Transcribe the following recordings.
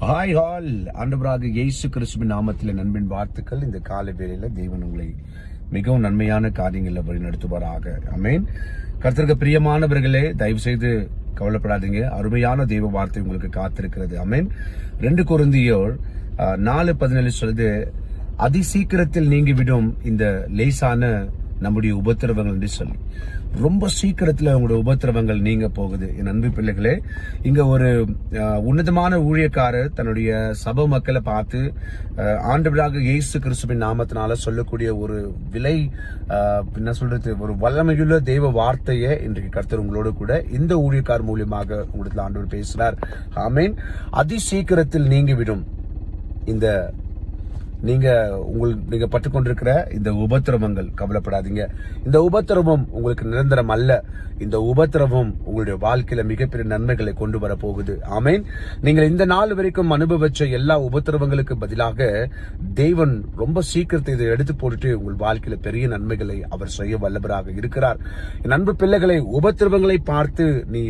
Hi hall ஆண்டவராக இயேசு கிறிஸ்துவின் நாமத்தில் நண்பின் வாழ்த்துக்கள். இந்த காலை வேளையில தேவன் உங்களை மிகவும் நன்மையான காரியங்களில் வழி நடத்துவாராக. ஆமென். கர்த்தருக்கு பிரியமானவர்களே, தயவு செய்து கவலைப்படாதீங்க. அருமையான தெய்வ வார்த்தை உங்களுக்கு காத்திருக்கிறது. ஆமென். 2 கொரிந்தியர் 4:17 சொல்லுது, அதி சீக்கிரத்தில் நீங்கிவிடும் இந்த லேசான நம்முடைய உபத்திரவங்கள் என்று சொல்லி, ரொம்ப சீக்கிரத்துல உங்களுடைய உபத்திரவங்கள் நீங்க போகுது. என் அன்பு பிள்ளைகளே, இங்க ஒரு உன்னதமான ஊழியக்காரர் தன்னுடைய சபை மக்களை பார்த்து ஆண்டவராக இயேசு கிறிஸ்துவின் நாமத்தினால சொல்லக்கூடிய ஒரு விலை என்ன சொல்றது, ஒரு வல்லமையுள்ள தெய்வ வார்த்தையை இன்றைக்கு கர்த்தர் உங்களோடு கூட இந்த ஊழியக்கார் மூலியமாக உங்களுக்கு ஆண்டவர் பேசுறார். ஆமேன். அதி சீக்கிரத்தில் நீங்கிவிடும் இந்த நீங்க பட்டுக்கொண்டிருக்கிற இந்த உபத்திரவங்கள், கவலைப்படாதீங்க. இந்த உபத்திரவம் உங்களுக்கு நிரந்தரம் அல்ல. இந்த உபத்திரவம் உங்களுடைய வாழ்க்கையில மிகப்பெரிய நன்மைகளை கொண்டு வர போகுது. ஆமேன். நீங்கள் இந்த நாள் வரைக்கும் அனுபவிச்ச எல்லா உபத்திரவங்களுக்கு பதிலாக தேவன் ரொம்ப சீக்கிரத்தை இதை எடுத்து போட்டுட்டு உங்கள் வாழ்க்கையில பெரிய நன்மைகளை அவர் செய்ய வல்லவராக இருக்கிறார். என் அன்பு பிள்ளைகளை, உபத்திரவங்களை பார்த்து நீ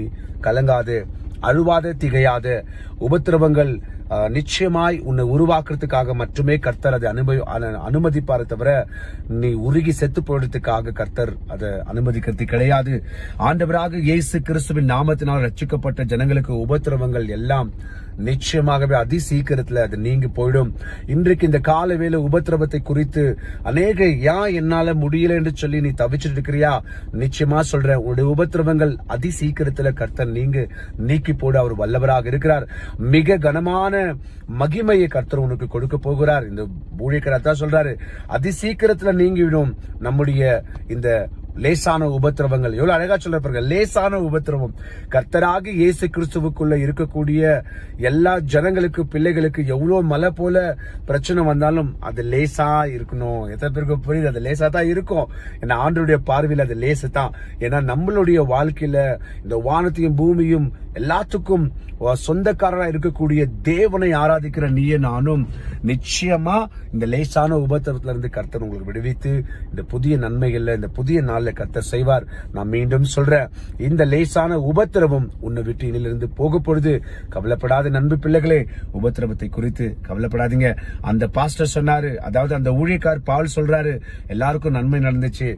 கலங்காதே, அழுவாத, திகையாத. உபத்திரவங்கள் நிச்சயமாய் உன்னை உருவாக்குறதுக்காக மட்டுமே கர்த்தர் அதை அனுமதிப்பாரு தவிர நீ உருகி செத்து போடுறதுக்காக கர்த்தர் அதை அனுமதிக்கிறது கிடையாது. ஆண்டவராக இயேசு கிறிஸ்துவின் நாமத்தினால் ரட்சிக்கப்பட்ட ஜனங்களுக்கு உபத்திரவங்கள் எல்லாம் நிச்சயமாகவே அதி சீக்கிரத்துல அது நீங்கி போயிடும். இன்றைக்கு இந்த கால வேளை உபத்திரவத்தை குறித்து அநேக என்னால முடியல என்று சொல்லி நீ தவிச்சிட்டு இருக்கிறியா? நிச்சயமா சொல்றேன், உன்னுடைய உபத்திரவங்கள் அதி சீக்கிரத்துல கர்த்தர் நீக்கி போட அவர் வல்லவராக இருக்கிறார். மிக கனமான மகிமையை கர்த்தர் உனக்கு கொடுக்க போகிறார். இந்த ஊழியக்காரர் தான் சொல்றாரு, அதி சீக்கிரத்துல நீங்கிவிடும் நம்முடைய இந்த லேசான உபத்திரவங்கள். எவ்வளவு அழகா சொல்ல, லேசான உபத்திரவம். கர்த்தராக இயேசு கிறிஸ்துவுக்குள்ள இருக்கக்கூடிய எல்லா ஜனங்களுக்கு, பிள்ளைகளுக்கு எவ்வளவு மலை போல பிரச்சனை வந்தாலும் அது லேசா இருக்கணும். எத்தனை பேருக்கு புரியுது? அது லேசா தான் இருக்கும். ஏன்னா ஆண்டவருடைய பார்வையில் அது லேசு தான். ஏன்னா நம்மளுடைய வாழ்க்கையில இந்த வானத்தையும் பூமியும் எல்லாத்துக்கும் சொந்தக்காரராக இருக்கக்கூடிய தேவனை ஆராதிக்கிற நீயே நானும் நிச்சயமா இந்த லேசான உபத்திரத்துல இருந்து கர்த்தர் உங்களுக்கு விடுவித்து இந்த புதிய நன்மைகள்ல, இந்த புதிய நாள்ல கர்த்தர் செய்வார். நான் மீண்டும் சொல்றேன், இந்த லேசான உபத்திரவம் உன்னை விட்டு இனிலிருந்து போக பொழுது கவலைப்படாத நண்பு பிள்ளைகளே. உபத்திரவத்தை குறித்து கவலைப்படாதீங்க. அந்த பாஸ்டர் சொன்னாரு, அதாவது அந்த ஊழியக்கார் பவுல் சொல்றாரு, எல்லாருக்கும் நன்மை நடந்துச்சு.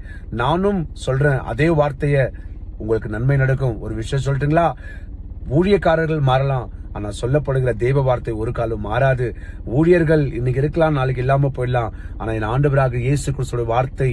நானும் சொல்றேன் அதே வார்த்தைய, உங்களுக்கு நன்மை நடக்கும். ஒரு விஷயம் சொல்லட்டுங்களா? ஊழியக்காரர்கள் மாறலாம், ஆனா சொல்லப்படுகிற தெய்வ வார்த்தை ஒரு காலம் மாறாது. ஊழியர்கள் இன்னைக்கு இருக்கலாம், நாளைக்கு இல்லாம போயிடலாம். ஆனா என் ஆண்டவராக இயேசு கிறிஸ்துவோட வார்த்தை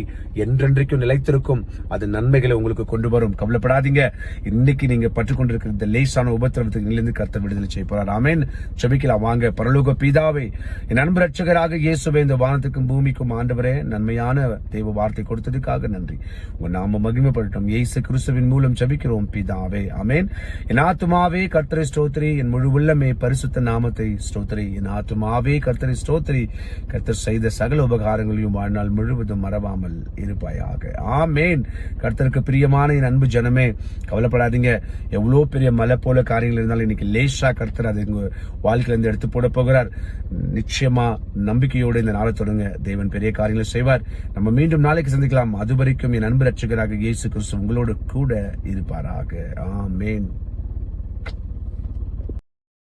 என்றென்றைக்கும் நிலைத்திருக்கும். அது நன்மைகளை உங்களுக்கு கொண்டு வரும். கவலைப்படாதீங்க. இன்னைக்கு நீங்க பற்றுக்கொண்டிருக்கிற இந்த லேசான உபத்திரவத்துக்கு இங்கிருந்து கர்த்தர் விடுதலை செய்ய போறார். ஆமென். ஜெபிக்கலாம் வாங்க. பரலோக பிதாவே, என் அன்பு ரட்சகராக இயேசுவே, இந்த வானத்துக்கும் பூமிக்கும் ஆண்டவரே, நன்மையான தெய்வ வார்த்தை கொடுத்ததுக்காக நன்றி. உங்க நாம மகிமைப்படட்டும். இயேசு கிறிஸ்துவின் மூலம் ஜெபிக்கிறோம் பிதாவே. ஆமென். என் ஆத்துமாவே கர்த்தரை ஸ்தோத்திரி, என் முழு உள்ளமே பரிசுத்த நாமத்தை ஸ்தோத்திரி. என் ஆத்துமாவே கர்த்தரை ஸ்தோத்திரி, கர்த்தர் செய்த சகல உபகாரங்களையும் வாழ்நாள் முழுவதும் மறவாமல் இருப்பாயாக. ஆமேன். கர்த்தருக்கு பிரியமான என் அன்பு ஜனமே, கவலைப்படாதீங்க. எவ்வளவு பெரிய மலை போல காரியங்கள் இருந்தாலும் இன்னைக்கு லேசா கர்த்தர் அதை உங்க வாழ்க்கையில இருந்து எடுத்து போட போகிறார். நிச்சயமா நம்பிக்கையோடு இந்த நாளை தொடங்க. தேவன் பெரிய காரியங்களை செய்வார். நம்ம மீண்டும் நாளைக்கு சந்திக்கலாம். அது வரைக்கும் என் அன்பு ரட்சகராக இயேசு கிறிஸ்து உங்களோடு கூட இருப்பாராக. ஆமேன்.